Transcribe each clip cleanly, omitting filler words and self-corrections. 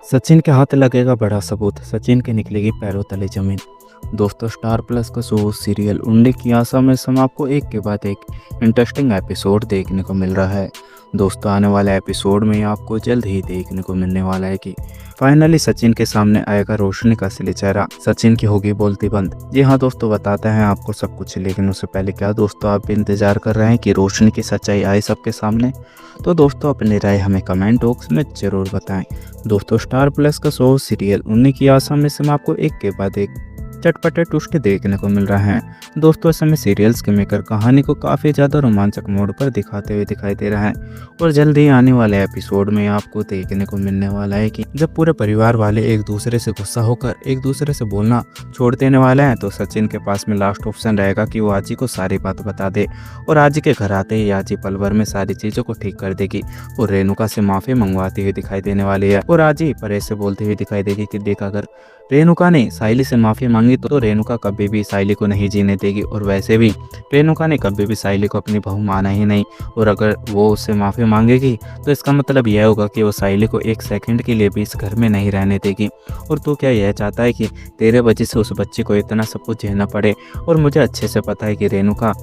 सचिन के हाथ लगेगा बड़ा सबूत, सचिन के निकलेगी पैरों तले जमीन। दोस्तों, स्टार प्लस का शो सीरियल उन्नीस की आशा में हम आपको एक के बाद एक इंटरेस्टिंग एपिसोड देखने को मिल रहा है। दोस्तों, आने वाले एपिसोड में आपको जल्द ही देखने को मिलने वाला है कि फाइनली सचिन के सामने आएगा रोशनी का असली चेहरा। सचिन की होगी बोलती बंद। जी हाँ दोस्तों, बताते हैं आपको सब कुछ, लेकिन उससे पहले क्या दोस्तों आप भी इंतजार कर रहे हैं कि रोशनी की सच्चाई आए सबके सामने? तो दोस्तों, अपनी राय हमें कमेंट बॉक्स में जरूर बताएं। दोस्तों, स्टार प्लस का शो सीरियल उन्नीस की आशा में से आपको एक के बाद एक चटपटे टुस्क देखने को मिल रहा है। दोस्तों, इस समय सीरियल्स के मेकर कहानी को काफ़ी ज़्यादा रोमांचक मोड पर दिखाते हुए दिखाई दे रहा है और जल्द ही आने वाले एपिसोड में आपको देखने को मिलने वाला है कि जब पूरे परिवार वाले एक दूसरे से गुस्सा होकर एक दूसरे से बोलना छोड़ देने वाले हैं, तो सचिन के पास में लास्ट ऑप्शन रहेगा कि वो आजी को सारी बात बता दे और आजी के घर आते ही आजी पल भर में सारी चीज़ों को ठीक कर देगी और रेणुका से माफ़ी मंगवाती हुई दिखाई देने वाली है। और आजी परेश से बोलती हुई दिखाई देगी कि देख, अगर रेणुका ने साइली से माफ़ी मांगी तो रेणुका कभी भी साइली को नहीं जीने देगी और वैसे भी रेणुका ने कभी भी साइली को अपनी बहू माना ही नहीं, और अगर वो उससे माफ़ी मांगेगी तो इसका मतलब यह होगा कि वो साइली को एक सेकंड के लिए भी इस घर में नहीं रहने देगी। और तू क्या यह चाहता है कि तेरे वजह से उस बच्चे को इतना सब कुछ झेलना पड़े? और मुझे अच्छे से पता है कि रेणुका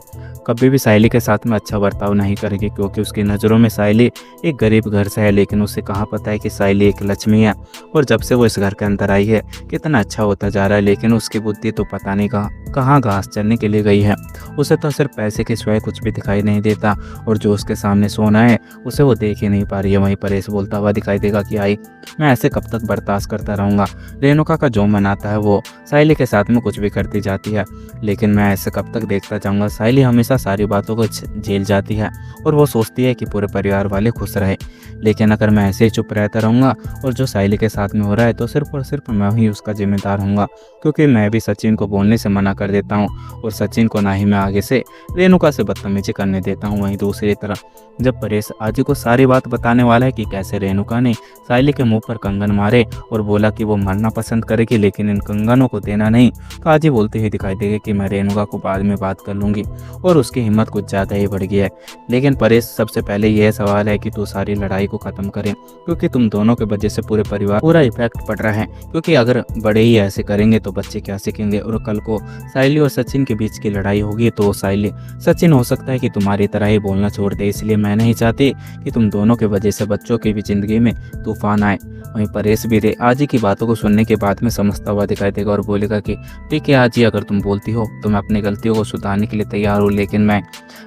कभी भी साइली के साथ में अच्छा बर्ताव नहीं करेगी, क्योंकि उसकी नज़रों में साइली एक गरीब घर से है, लेकिन उसे कहाँ पता है कि साइली एक लक्ष्मी है। और जब से वो इस घर के अंदर आई है कितना अच्छा होता जा रहा है, लेकिन उसकी बुद्धि तो पता नहीं कहाँ घास चरने के लिए गई है। उसे तो सिर्फ पैसे के सिवाय कुछ भी दिखाई नहीं देता, और जो उसके सामने सोना है उसे वो देख ही नहीं पा रही है। वहीं परेश बोलता हुआ दिखाई देगा कि आई, मैं ऐसे कब तक बर्दाश्त करता रहूँगा? रेणुका का जो मन आता है वो साइली के साथ में कुछ भी करती जाती है, लेकिन मैं ऐसे कब तक देखता जाऊँगा? साइली हमेशा सारी बातों को झेल जाती है और वो सोचती है कि पूरे परिवार वाले खुश रहे, लेकिन अगर मैं ऐसे ही चुप रहता रहूँगा और जो साइली के साथ में हो रहा है तो सिर्फ और सिर्फ मैं ही उसका जिम्मेदार हूँगा, क्योंकि मैं भी सचिन को बोलने से मना कर देता हूँ और सचिन को ना ही मैं आगे से रेणुका से बदतमीजी करने देता हूँ। वहीं दूसरी तरफ जब परेश आजी को सारी बात बताने वाला है कि कैसे रेणुका ने साइली के मुंह पर कंगन मारे और बोला कि वो मरना पसंद करेगी लेकिन इन कंगनों को देना नहीं, तो आजी बोलती हुई दिखाई देगी कि मैं रेणुका को बाद में बात कर लूँगी, और उसकी हिम्मत कुछ ज़्यादा ही बढ़ गई है। लेकिन परेश, सबसे पहले यह सवाल है कि तू सारी लड़ाई को ख़त्म करें, क्योंकि तुम दोनों के वजह से पूरे परिवार पूरा इफेक्ट पड़ रहा है, क्योंकि अगर बड़े ही ऐसे करेंगे तो बच्चे क्या सीखेंगे? और कल को साइली और सचिन के बीच की लड़ाई होगी तो सचिन हो सकता है कि तुम्हारी तरह ही बोलना छोड़ दे, इसलिए मैं नहीं चाहती कि तुम दोनों के वजह से बच्चों की भी जिंदगी में तूफान आए। वहीं परेश भी आजी की बातों को सुनने के बाद में समझता हुआ दिखाई देगा और बोलेगा कि ठीक है आजी, अगर तुम बोलती हो तो मैं अपनी गलतियों को सुधारने के लिए तैयार हूँ, लेकिन मैं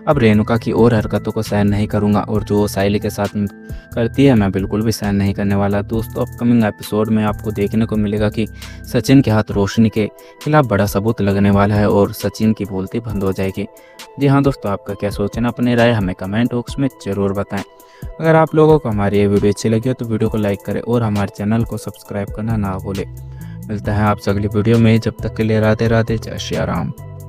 अब रेणुका की और हरकतों को सहन नहीं करूँगा, और जो साइली के साथ करती है मैं बिल्कुल भी सहन नहीं करने वाला। दोस्तों, अपकमिंग एपिसोड में आपको देखने को मिलेगा कि सचिन के हाथ रोशनी के खिलाफ बड़ा सबूत लगने वाला है और सचिन की बोलती बंद हो जाएगी। जी हाँ दोस्तों, आपका क्या सोचना, अपनी राय हमें कमेंट बॉक्स में ज़रूर बताएं। अगर आप लोगों को हमारी ये वीडियो अच्छी लगी हो तो वीडियो को लाइक करें और हमारे चैनल को सब्सक्राइब करना ना भूलें। मिलता है आपसे अगली वीडियो में, जब तक के लिए राधे राधे, जय श्री राम।